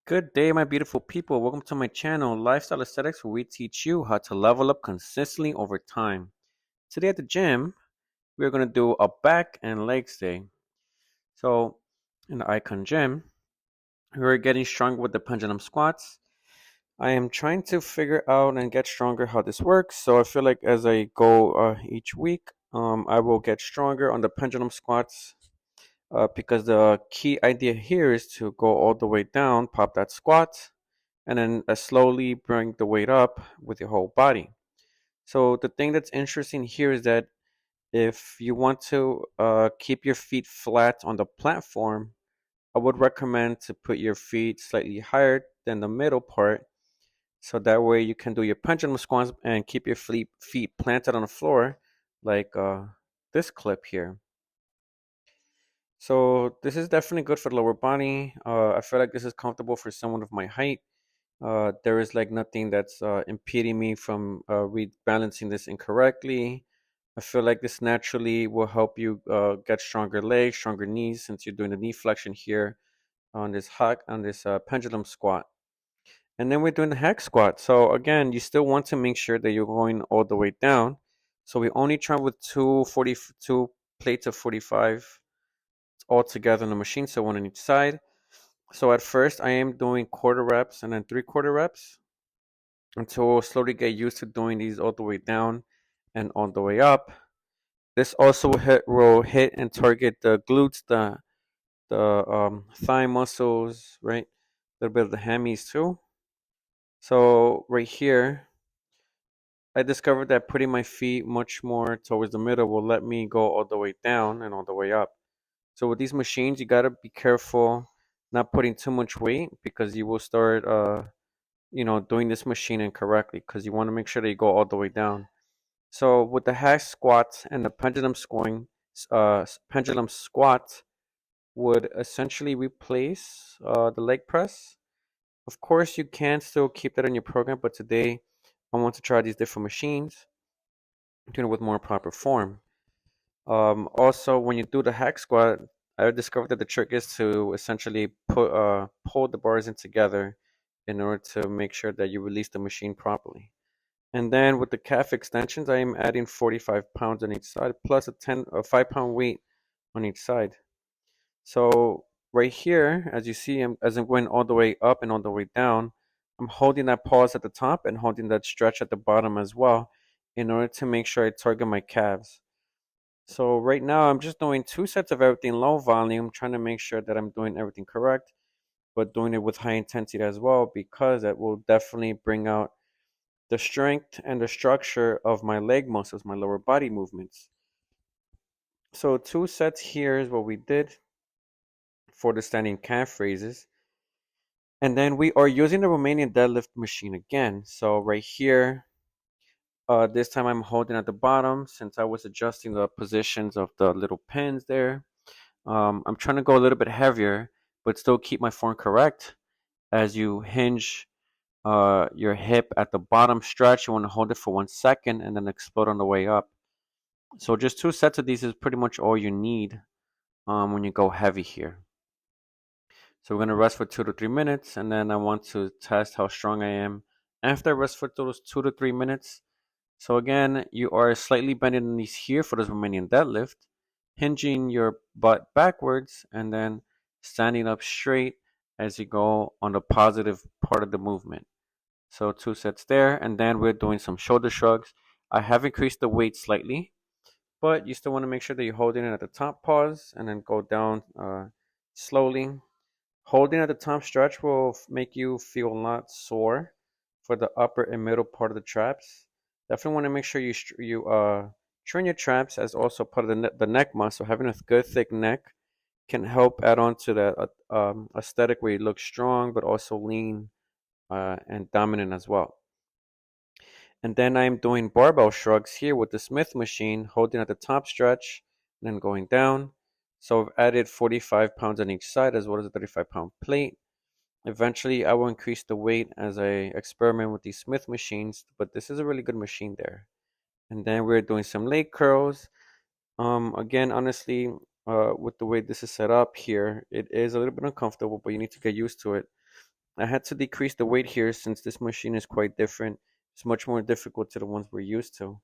Good day, my beautiful people. Welcome to my channel, Lifestyle Aesthetics, where we teach you how to level up consistently over time. Today at the gym, we're going to do a back and legs day. So, in the Icon Gym, we're getting stronger with the pendulum squats. I am trying to figure out and get stronger how this works. So, I feel like as I go each week, I will get stronger on the pendulum squats because the key idea here is to go all the way down, pop that squat, and then slowly bring the weight up with your whole body. So the thing that's interesting here is that if you want to keep your feet flat on the platform, I would recommend to put your feet slightly higher than the middle part, so that way you can do your pendulum squats and keep your feet planted on the floor, like this clip here. So this is definitely good for the lower body. I feel like this is comfortable for someone of my height. There is like nothing that's impeding me from rebalancing this incorrectly. I feel like this naturally will help you get stronger legs, stronger knees, since you're doing the knee flexion here on this pendulum squat. And then we're doing the hack squat. So again, you still want to make sure that you're going all the way down. So we only try with two plates of 45 all together on the machine, so one on each side. So at first, I am doing quarter reps and then three-quarter reps until we'll slowly get used to doing these all the way down and all the way up. This also will hit and target the glutes, the thigh muscles, right? A little bit of the hammies too. So right here, I discovered that putting my feet much more towards the middle will let me go all the way down and all the way up. So with these machines, you gotta be careful not putting too much weight because you will start doing this machine incorrectly because you want to make sure that you go all the way down. So with the hack squat and the pendulum squat would essentially replace the leg press. Of course, you can still keep that in your program, but today I want to try these different machines, doing it with more proper form. Also, when you do the hack squat, I discovered that the trick is to essentially pull the bars in together in order to make sure that you release the machine properly. And then with the calf extensions, I am adding 45 pounds on each side plus a 5 pound weight on each side. So right here, as you see, as I'm going all the way up and all the way down, I'm holding that pause at the top and holding that stretch at the bottom as well in order to make sure I target my calves. So right now I'm just doing two sets of everything low volume, trying to make sure that I'm doing everything correct, but doing it with high intensity as well because that will definitely bring out the strength and the structure of my leg muscles, my lower body movements. So two sets here is what we did for the standing calf raises. And then we are using the Romanian deadlift machine again. So right here, this time I'm holding at the bottom since I was adjusting the positions of the little pins there. I'm trying to go a little bit heavier, but still keep my form correct. As you hinge your hip at the bottom stretch, you want to hold it for 1 second and then explode on the way up. So just two sets of these is pretty much all you need when you go heavy here. So we're going to rest for 2 to 3 minutes, and then I want to test how strong I am after I rest for those 2 to 3 minutes. So again, you are slightly bending the knees here for this Romanian deadlift, hinging your butt backwards, and then standing up straight as you go on the positive part of the movement. So two sets there, and then we're doing some shoulder shrugs. I have increased the weight slightly, but you still want to make sure that you're holding it at the top pause and then go down slowly. Holding at the top stretch will make you feel a lot sore for the upper and middle part of the traps. Definitely want to make sure you train your traps as also part of the neck muscle. Having a good thick neck can help add on to that aesthetic where you look strong but also lean and dominant as well. And then I'm doing barbell shrugs here with the Smith machine, holding at the top stretch, and then going down. So I've added 45 pounds on each side as well as a 35-pound plate. Eventually, I will increase the weight as I experiment with these Smith machines, but this is a really good machine there. And then we're doing some leg curls. Again, honestly, with the way this is set up here, it is a little bit uncomfortable, but you need to get used to it. I had to decrease the weight here since this machine is quite different. It's much more difficult to the ones we're used to.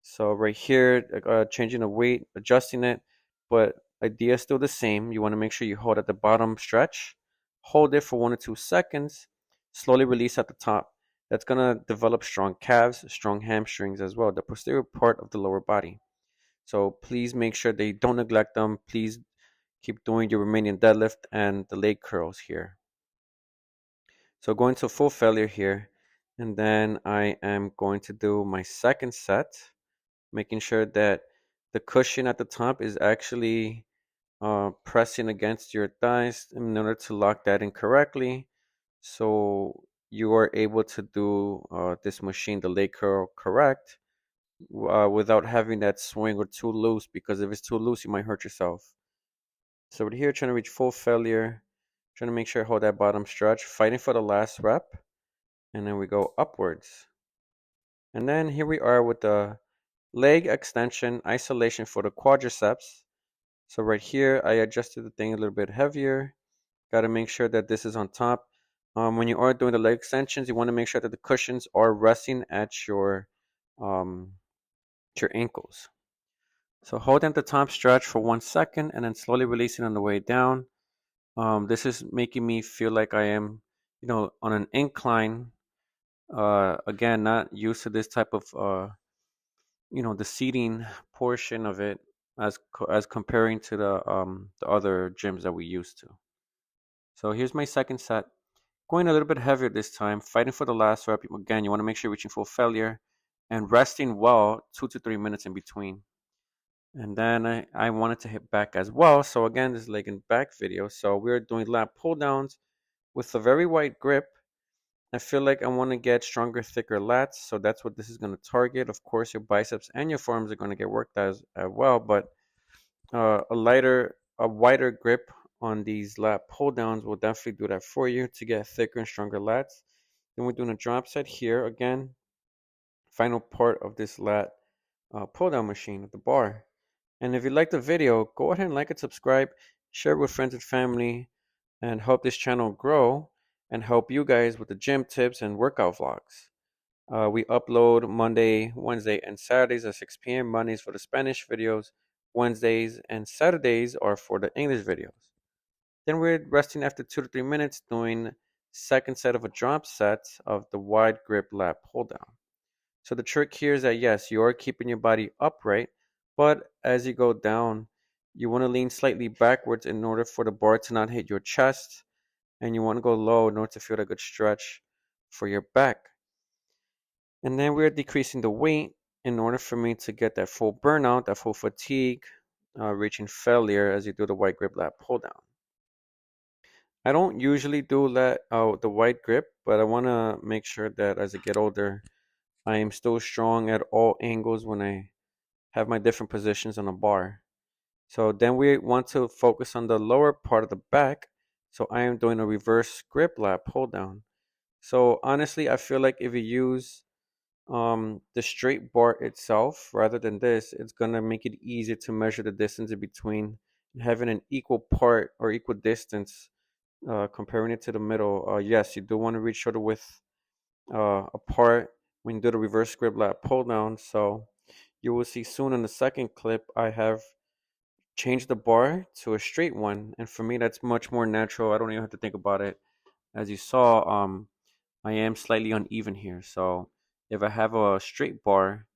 So right here, changing the weight, adjusting it, but idea is still the same. You want to make sure you hold at the bottom stretch, hold it for 1 to 2 seconds, slowly release at the top. That's gonna develop strong calves, strong hamstrings as well, the posterior part of the lower body. So please make sure that you don't neglect them. Please keep doing your Romanian deadlift and the leg curls here. So going to full failure here, and then I am going to do my second set, making sure that the cushion at the top is actually pressing against your thighs in order to lock that in correctly. So you are able to do this machine, the leg curl, correct without having that swing or too loose, because if it's too loose, you might hurt yourself. So we're here trying to reach full failure, trying to make sure I hold that bottom stretch, fighting for the last rep, and then we go upwards. And then here we are with the leg extension isolation for the quadriceps. So right here, I adjusted the thing a little bit heavier. Got to make sure that this is on top. When you are doing the leg extensions, you want to make sure that the cushions are resting um, at your ankles. So hold at the top stretch for 1 second and then slowly releasing on the way down. This is making me feel like I am, on an incline. Again, not used to this type of, the seating portion of it as comparing to the other gyms that we used to. So here's my second set. Going a little bit heavier this time, fighting for the last rep. Again, you want to make sure you're reaching full failure and resting well 2 to 3 minutes in between. And then I wanted to hit back as well. So again, this is leg and back video. So we're doing lat pull downs with a very wide grip. I feel like I want to get stronger, thicker lats. So that's what this is going to target. Of course, your biceps and your forearms are going to get worked as well, but a wider grip on these lat pull downs will definitely do that for you to get thicker and stronger lats. Then we're doing a drop set here again, final part of this lat pull down machine at the bar. And if you like the video, go ahead and like and subscribe, share it with friends and family, and help this channel grow and help you guys with the gym tips and workout vlogs. We upload Monday, Wednesday, and Saturdays at 6 p.m. Mondays for the Spanish videos. Wednesdays and Saturdays are for the English videos. Then we're resting after 2 to 3 minutes, doing second set of a drop set of the wide grip lat pull down. So the trick here is that yes, you are keeping your body upright, but as you go down, you want to lean slightly backwards in order for the bar to not hit your chest, and you want to go low in order to feel a good stretch for your back. And then we're decreasing the weight in order for me to get that full burnout, that full fatigue, reaching failure as you do the wide grip lat pull down. I don't usually do the wide grip, but I want to make sure that as I get older, I am still strong at all angles when I have my different positions on a bar. So then we want to focus on the lower part of the back. So I am doing a reverse grip lat pull down. So honestly, I feel like if you use the straight bar itself rather than this, it's gonna make it easier to measure the distance in between, having an equal part or equal distance. Comparing it to the middle, yes, you do want to reach shoulder width apart when you do the reverse grip lat pull down. So you will see soon in the second clip, I have changed the bar to a straight one, and for me, that's much more natural. I don't even have to think about it. As you saw, I am slightly uneven here, so if I have a straight bar,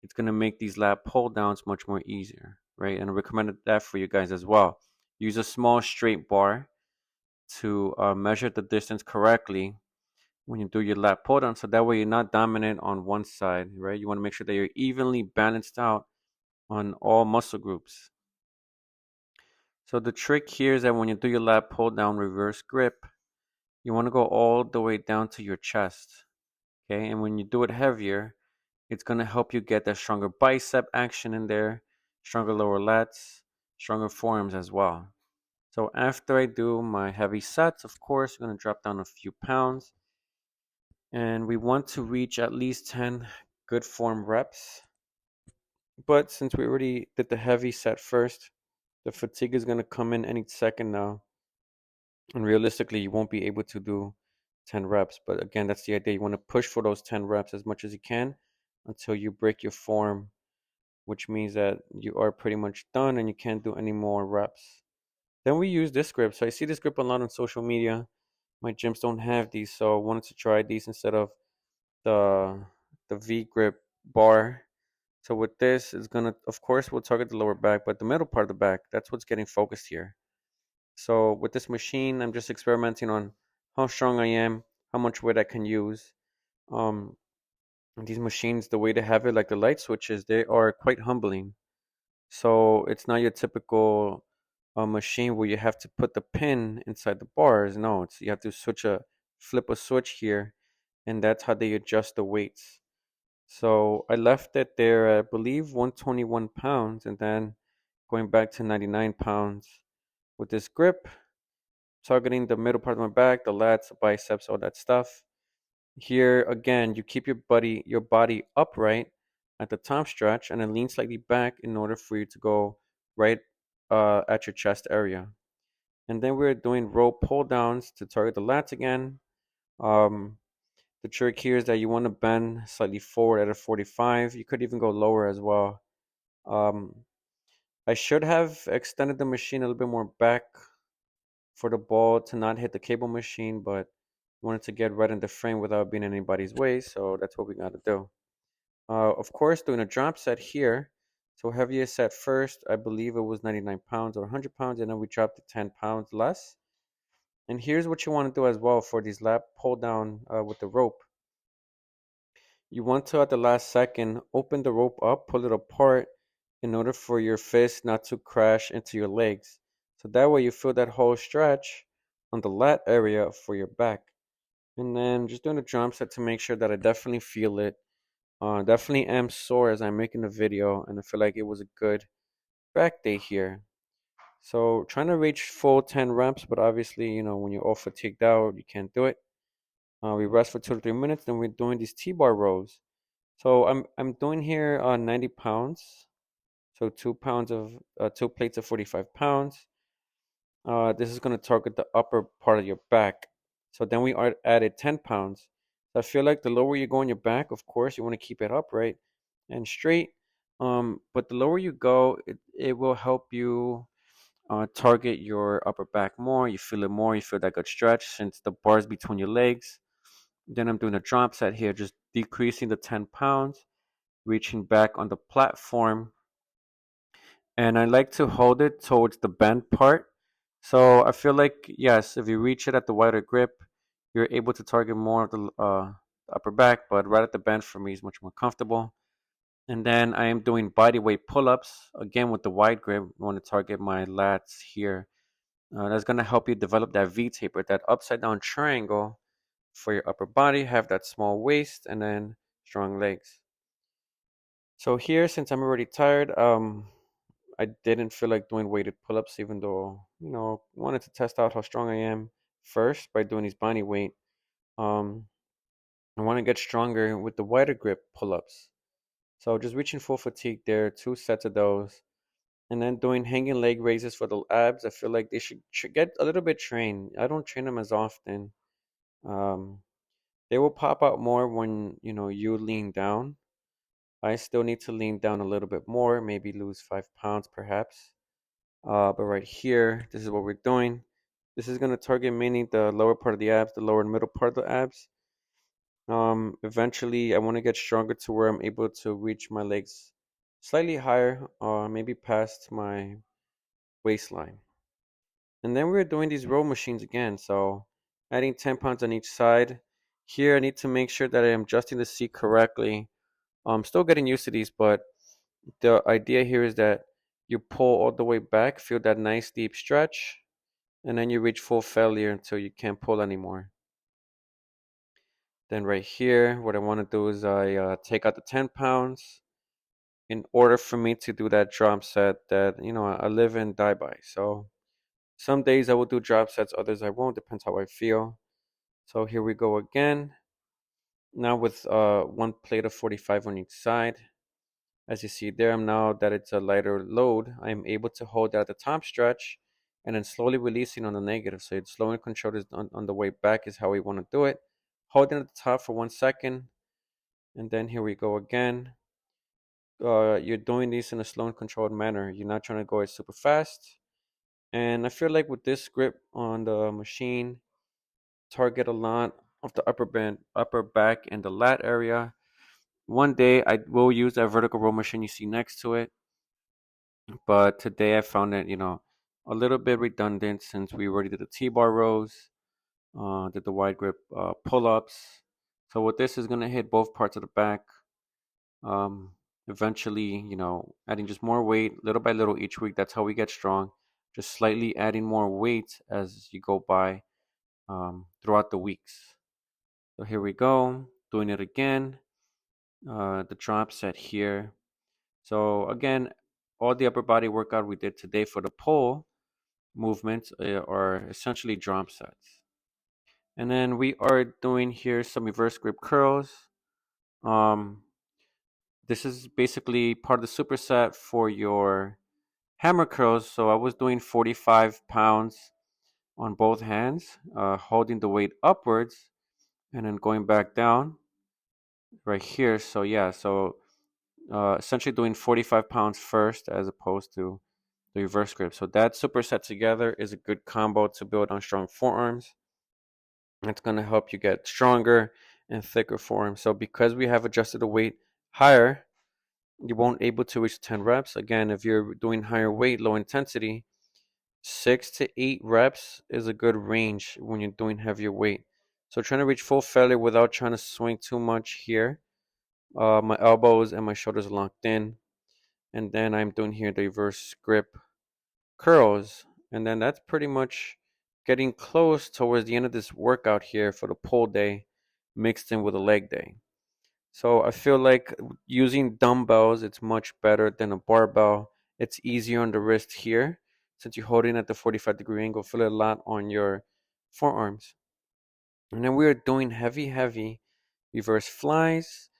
it's gonna make these lat pull downs much more easier, right? And I recommend that for you guys as well. Use a small straight bar to measure the distance correctly when you do your lat pull down, so that way you're not dominant on one side, right? You want to make sure that you're evenly balanced out on all muscle groups. So the trick here is that when you do your lat pull down reverse grip, you want to go all the way down to your chest, okay? And when you do it heavier, it's going to help you get that stronger bicep action in there, stronger lower lats, stronger forearms as well. So after I do my heavy sets, of course, I'm going to drop down a few pounds. And we want to reach at least 10 good form reps. But since we already did the heavy set first, the fatigue is going to come in any second now. And realistically, you won't be able to do 10 reps. But again, that's the idea. You want to push for those 10 reps as much as you can until you break your form, which means that you are pretty much done and you can't do any more reps. Then we use this grip. So I see this grip a lot on social media. My gyms don't have these, so I wanted to try these instead of the V grip bar. So with this, it's gonna, of course, we'll target the lower back, but the middle part of the back, that's what's getting focused here. So with this machine, I'm just experimenting on how strong I am, how much weight I can use. Um, and these machines, the way they have it, like the light switches, they are quite humbling. So it's not your typical machine where you have to put the pin inside the bars. No, it's you have to flip a switch here, and that's how they adjust the weights. So I left it there, I believe, 121 pounds, and then going back to 99 pounds with this grip, targeting the middle part of my back, the lats, the biceps, all that stuff. Here again, you keep your body upright at the top stretch and then lean slightly back in order for you to go right at your chest area. And then we're doing rope pull downs to target the lats again. Um, the trick here is that you want to bend slightly forward at a 45. You could even go lower as well. Um, I should have extended the machine a little bit more back for the ball to not hit the cable machine, but wanted to get right in the frame without being in anybody's way, so that's what we got to do. Of course, doing a drop set here. So heaviest set first, I believe it was 99 pounds or 100 pounds, and then we dropped to 10 pounds less. And here's what you want to do as well for these lat pull down with the rope. You want to, at the last second, open the rope up, pull it apart in order for your fist not to crash into your legs. So that way you feel that whole stretch on the lat area for your back. And then just doing a jump set to make sure that I definitely feel it. Definitely am sore as I'm making the video, and I feel like it was a good back day here. So trying to reach full 10 reps, but obviously, when you're all fatigued out, you can't do it. We rest for 2 to 3 minutes, then we're doing these T-bar rows. So I'm doing here 90 pounds. So 2 pounds of 2 plates of 45 pounds. This is going to target the upper part of your back. So then we are added 10 pounds. So I feel like the lower you go on your back, of course, you want to keep it upright and straight. But the lower you go, it will help you target your upper back more. You feel it more. You feel that good stretch since the bar's between your legs. Then I'm doing a drop set here, just decreasing the 10 pounds, reaching back on the platform. And I like to hold it towards the bent part. So I feel like, yes, if you reach it at the wider grip, you're able to target more of the upper back, but right at the bend for me is much more comfortable. And then I am doing body weight pull-ups, again with the wide grip. I want to target my lats here. That's going to help you develop that V taper, that upside down triangle for your upper body, have that small waist, and then strong legs. So here, since I'm already tired, I didn't feel like doing weighted pull-ups, even though, wanted to test out how strong I am first by doing these body weight. Um, I want to get stronger with the wider grip pull-ups. So just reaching full fatigue there, 2 sets of those. And then doing hanging leg raises for the abs. I feel like they should get a little bit trained. I don't train them as often. Um, they will pop out more when, you lean down. I still need to lean down a little bit more, maybe lose 5 pounds perhaps. But right here, this is what we're doing. This is going to target mainly the lower part of the abs, the lower and middle part of the abs. Eventually, I want to get stronger to where I'm able to reach my legs slightly higher, maybe past my waistline. And then we're doing these row machines again. So adding 10 pounds on each side. Here, I need to make sure that I am adjusting the seat correctly. I'm still getting used to these, but the idea here is that you pull all the way back, feel that nice deep stretch, and then you reach full failure until you can't pull anymore. Then right here, what I want to do is I take out the 10 pounds in order for me to do that drop set that, I live and die by. So some days I will do drop sets, others I won't, depends how I feel. So here we go again. Now with 1 plate of 45 on each side. As you see there, now that it's a lighter load, I am able to hold at the top stretch and then slowly releasing on the negative. So it's slow and controlled is on the way back is how we want to do it. Holding at the top for 1 second, and then here we go again. You're doing this in a slow and controlled manner. You're not trying to go super fast. And I feel like with this grip on the machine, target a lot of the upper back, and the lat area. One day I will use that vertical row machine you see next to it, but today I found it, a little bit redundant since we already did the T-bar rows, did the wide grip pull-ups. So with this is gonna hit both parts of the back. Um, Eventually, adding just more weight little by little each week. That's how we get strong. Just slightly adding more weight as you go by throughout the weeks. So here we go, doing it again. The drop set here. So again, all the upper body workout we did today for the pull movements are essentially drop sets. And then we are doing here some reverse grip curls. Um, this is basically part of the superset for your hammer curls. So I was doing 45 pounds on both hands, holding the weight upwards and then going back down right here. So yeah, so essentially doing 45 pounds first as opposed to the reverse grip. So that superset together is a good combo to build on strong forearms. It's going to help you get stronger and thicker forearms. So because we have adjusted the weight higher, you won't able to reach 10 reps. Again, if you're doing higher weight, low intensity, 6 to 8 reps is a good range when you're doing heavier weight. So trying to reach full failure without trying to swing too much here. My elbows and my shoulders are locked in. And then I'm doing here the reverse grip curls. And then that's pretty much getting close towards the end of this workout here for the pull day mixed in with a leg day. So I feel like using dumbbells, it's much better than a barbell. It's easier on the wrist here since you're holding at the 45-degree angle. Feel it a lot on your forearms. And then we are doing heavy reverse flies.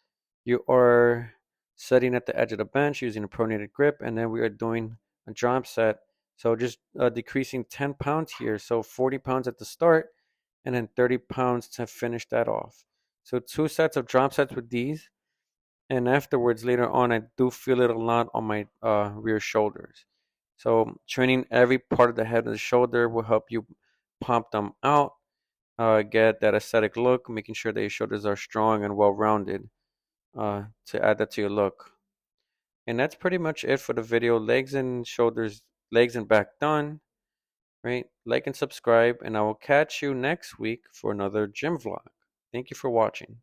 You are setting at the edge of the bench using a pronated grip, and then we are doing a drop set. So just decreasing 10 pounds here. So 40 pounds at the start, and then 30 pounds to finish that off. So 2 sets of drop sets with these. And afterwards, later on, I do feel it a lot on my rear shoulders. So training every part of the head and the shoulder will help you pump them out, get that aesthetic look, making sure that your shoulders are strong and well-rounded to add that to your look. And that's pretty much it for the video. Legs and shoulders, legs and back done, right? Like and subscribe, and I will catch you next week for another gym vlog. Thank you for watching.